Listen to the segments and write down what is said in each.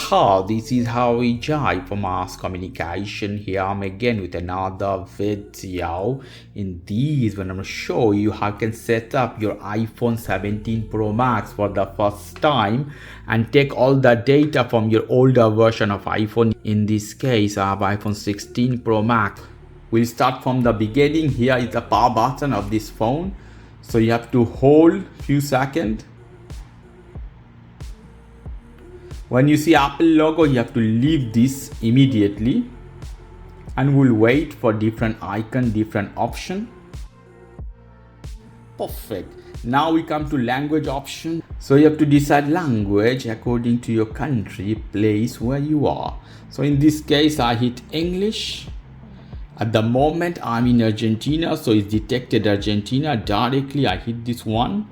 how this is how we jive for mass communication. Here I'm again with another video. In this one I'm going to show you how you can set up your iPhone 17 Pro Max for the first time and take all the data from your older version of iPhone. In this case I have iPhone 16 Pro Max. We'll start from the beginning. Here is the power button of this phone, so you have to hold few seconds. When you see Apple logo, you have to leave this immediately, and we'll wait for different icon, different option. Perfect. Now we come to language option. So you have to decide language according to your country, place where you are. So in this case, I hit English. At the moment I'm in Argentina, so it's detected Argentina directly. I hit this one.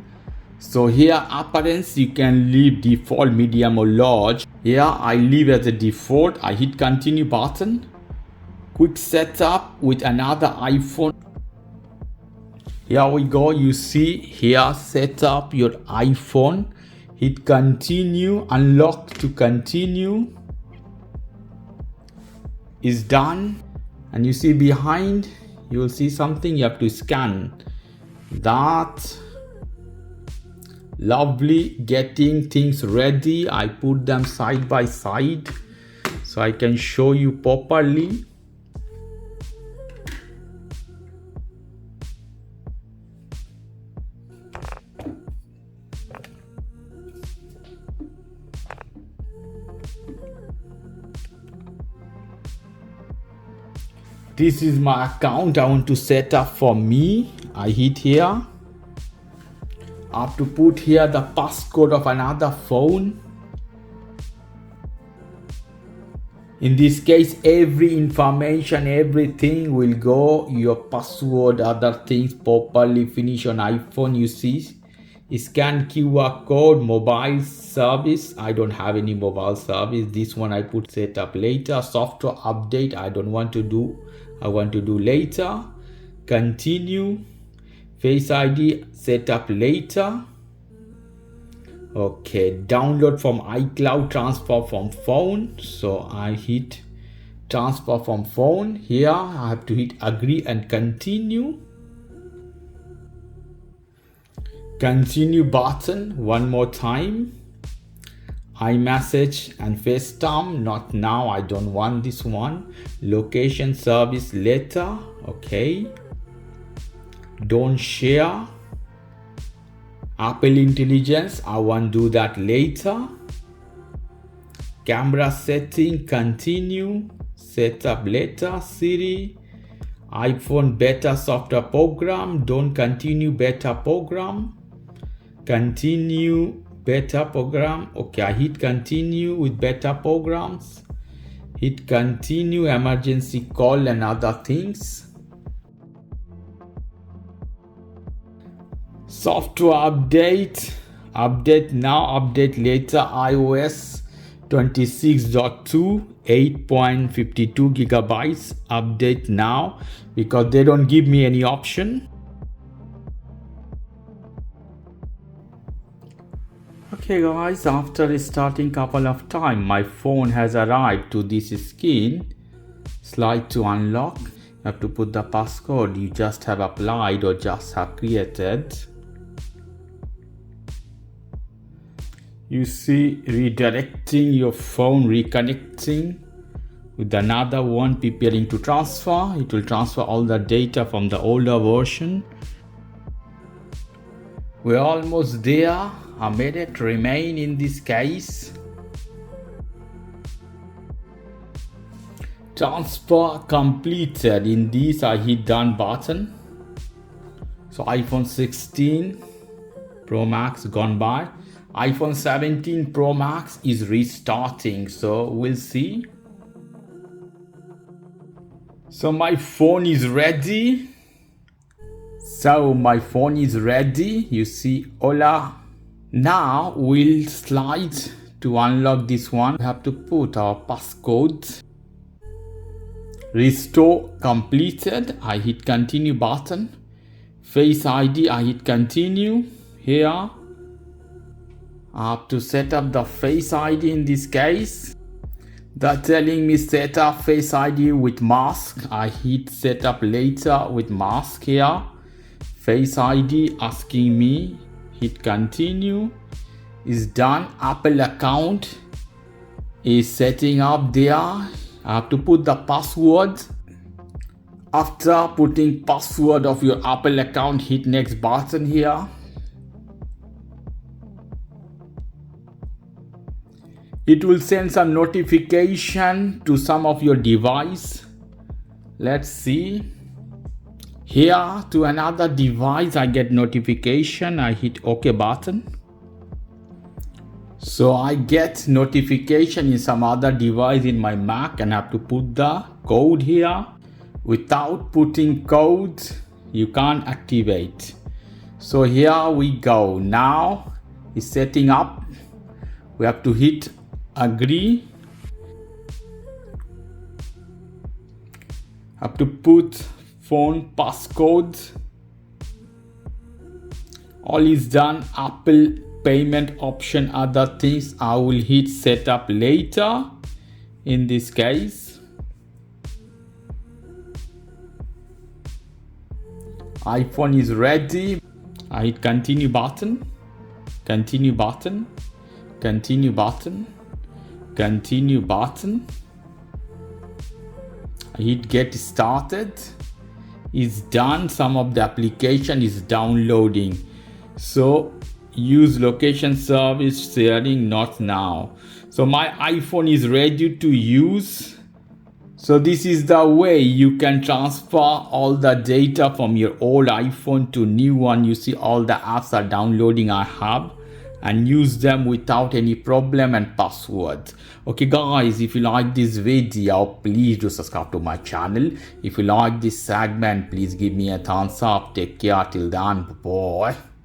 So here appearance, you can leave default, medium or large. Here I leave as a default. I hit continue button. Quick setup with another iPhone. Here we go. You see here, set up your iPhone. Hit continue, unlock to continue. Is done. And you see behind, you will see something. You have to scan that. Lovely. Getting things ready. I put them side by side so I can show you properly. This is my account I want to set up for me. I hit here. I have to put here the passcode of another phone. In this case, every information, everything will go, your password, other things properly finish on iPhone. You see, scan QR code, mobile service. I don't have any mobile service. This one I put set up later. Software update, I don't want to do. I want to do later. Continue. Face ID set up later. Okay, download from iCloud, transfer from phone. So I hit transfer from phone. Here I have to hit agree and continue. Continue button one more time. iMessage and FaceTime, not now. I don't want this one. Location service later. Okay. Don't share. Apple Intelligence, I want to do that later. Camera setting, continue. Setup later. Siri, iPhone beta software program, don't continue beta program. Continue beta program. Okay, I hit continue with beta programs. Hit continue, emergency call and other things. Software update, update now, update later. iOS 26.2, 8.52 gigabytes. Update now, because they don't give me any option. Okay guys, after starting couple of time, my phone has arrived to this screen. Slide to unlock. You have to put the passcode you just have applied or just have created. You see redirecting your phone, reconnecting with another one, preparing to transfer. It will transfer all the data from the older version. We're almost there. A minute remain in this case. Transfer completed. In this I hit done button. So iPhone 16 Pro Max gone by. iPhone 17 Pro Max is restarting, so we'll see. So my phone is ready. You see, hola. Now we'll slide to unlock this one. We have to put our passcode. Restore completed. I hit continue button. Face ID, I hit continue. Here I have to set up the Face ID in this case. They're telling me set up Face ID with mask. I hit set up later with mask here. Face ID asking me, hit continue. Is done. Apple account is setting up there. I have to put the password. After putting password of your Apple account, hit next button here. It will send some notification to some of your device. Let's see. Here to another device, I get notification. I hit OK button. So I get notification in some other device in my Mac and I have to put the code here. Without putting code, you can't activate. So here we go. Now it's setting up. We have to hit agree. Have to put phone passcode. All is done. Apple payment option, other things I will hit setup later. In this case, iPhone is ready. I hit continue button, continue button, continue button, continue button. I hit get started. It's done. Some of the application is downloading. So use location service sharing not now. So my iPhone is ready to use. So this is the way you can transfer all the data from your old iPhone to new one. You see all the apps are downloading I have and use them without any problem and passwords. Okay guys, if you like this video, please do subscribe to my channel. If you like this segment, please give me a thumbs up. Take care till then. Bye.